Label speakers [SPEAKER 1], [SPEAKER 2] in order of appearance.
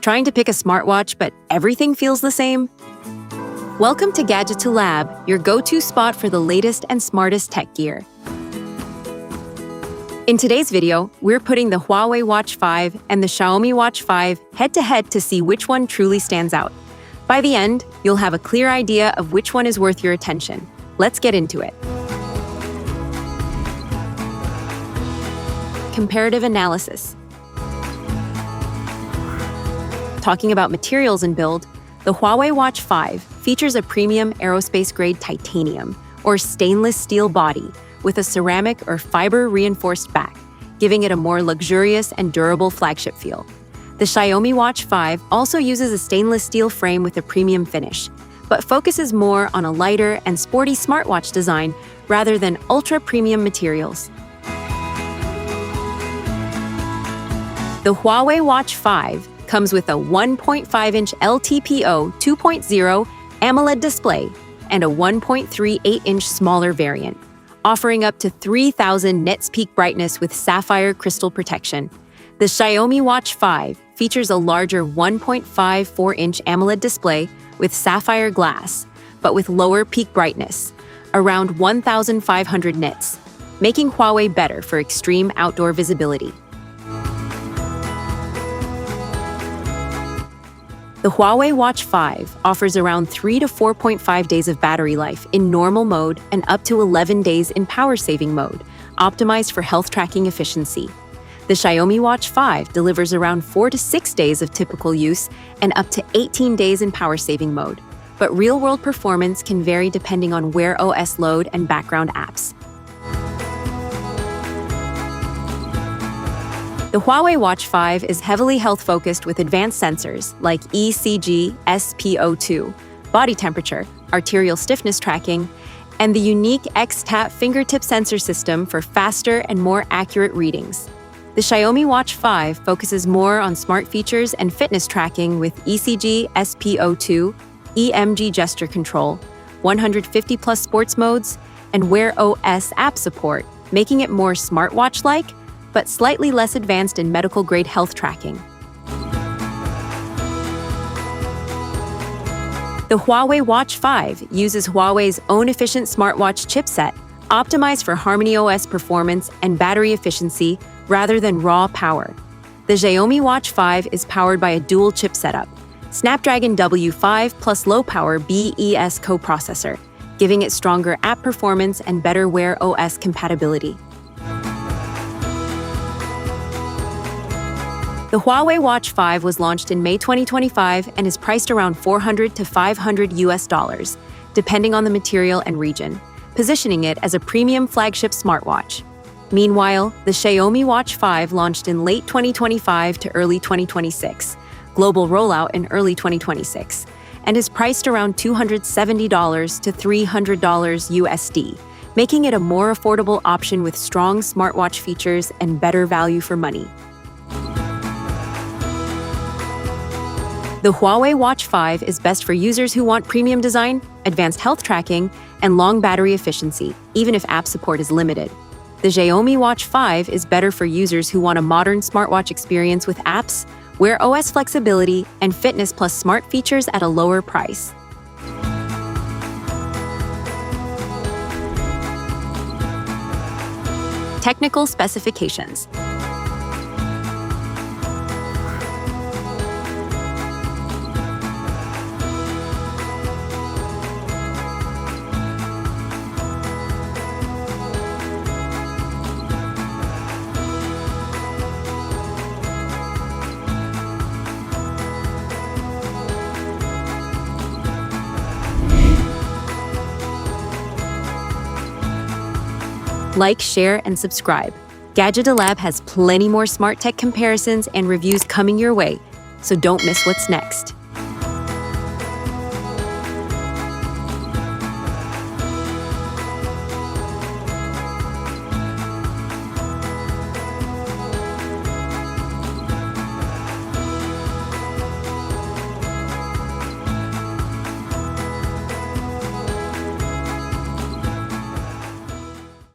[SPEAKER 1] Trying to pick a smartwatch, but everything feels the same? Welcome to Gadgeto Lab, your go-to spot for the latest and smartest tech gear. In today's video, we're putting the Huawei Watch 5 and the Xiaomi Watch 5 head-to-head to see which one truly stands out. By the end, you'll have a clear idea of which one is worth your attention. Let's get into it. Comparative analysis. Talking about materials and build, the Huawei Watch 5 features a premium aerospace-grade titanium or stainless steel body with a ceramic or fiber-reinforced back, giving it a more luxurious and durable flagship feel. The Xiaomi Watch 5 also uses a stainless steel frame with a premium finish, but focuses more on a lighter and sporty smartwatch design rather than ultra-premium materials. The Huawei Watch 5 comes with a 1.5-inch LTPO 2.0 AMOLED display and a 1.38-inch smaller variant, offering up to 3000 nits peak brightness with sapphire crystal protection. The Xiaomi Watch 5 features a larger 1.54-inch AMOLED display with sapphire glass, but with lower peak brightness, around 1500 nits, making Huawei better for extreme outdoor visibility. The Huawei Watch 5 offers around 3 to 4.5 days of battery life in normal mode and up to 11 days in power-saving mode, optimized for health tracking efficiency. The Xiaomi Watch 5 delivers around 4 to 6 days of typical use and up to 18 days in power-saving mode, but real-world performance can vary depending on Wear OS load and background apps. The Huawei Watch 5 is heavily health-focused with advanced sensors like ECG, SpO2, body temperature, arterial stiffness tracking, and the unique X-Tap fingertip sensor system for faster and more accurate readings. The Xiaomi Watch 5 focuses more on smart features and fitness tracking with ECG, SpO2, EMG gesture control, 150-plus sports modes, and Wear OS app support, making it more smartwatch-like, but slightly less advanced in medical-grade health tracking. The Huawei Watch 5 uses Huawei's own efficient smartwatch chipset, optimized for HarmonyOS performance and battery efficiency rather than raw power. The Xiaomi Watch 5 is powered by a dual chip setup, Snapdragon W5 plus low-power BES coprocessor, giving it stronger app performance and better Wear OS compatibility. The Huawei Watch 5 was launched in May 2025 and is priced around $400 to $500, depending on the material and region, positioning it as a premium flagship smartwatch. Meanwhile, the Xiaomi Watch 5 launched in late 2025 to early 2026, global rollout in early 2026, and is priced around $270 to $300 making it a more affordable option with strong smartwatch features and better value for money. The Huawei Watch 5 is best for users who want premium design, advanced health tracking, and long battery efficiency, even if app support is limited. The Xiaomi Watch 5 is better for users who want a modern smartwatch experience with apps, Wear OS flexibility, and fitness plus smart features at a lower price. Technical specifications. Like, share, and subscribe. Gadgeto Lab has plenty more smart tech comparisons and reviews coming your way, so don't miss what's next.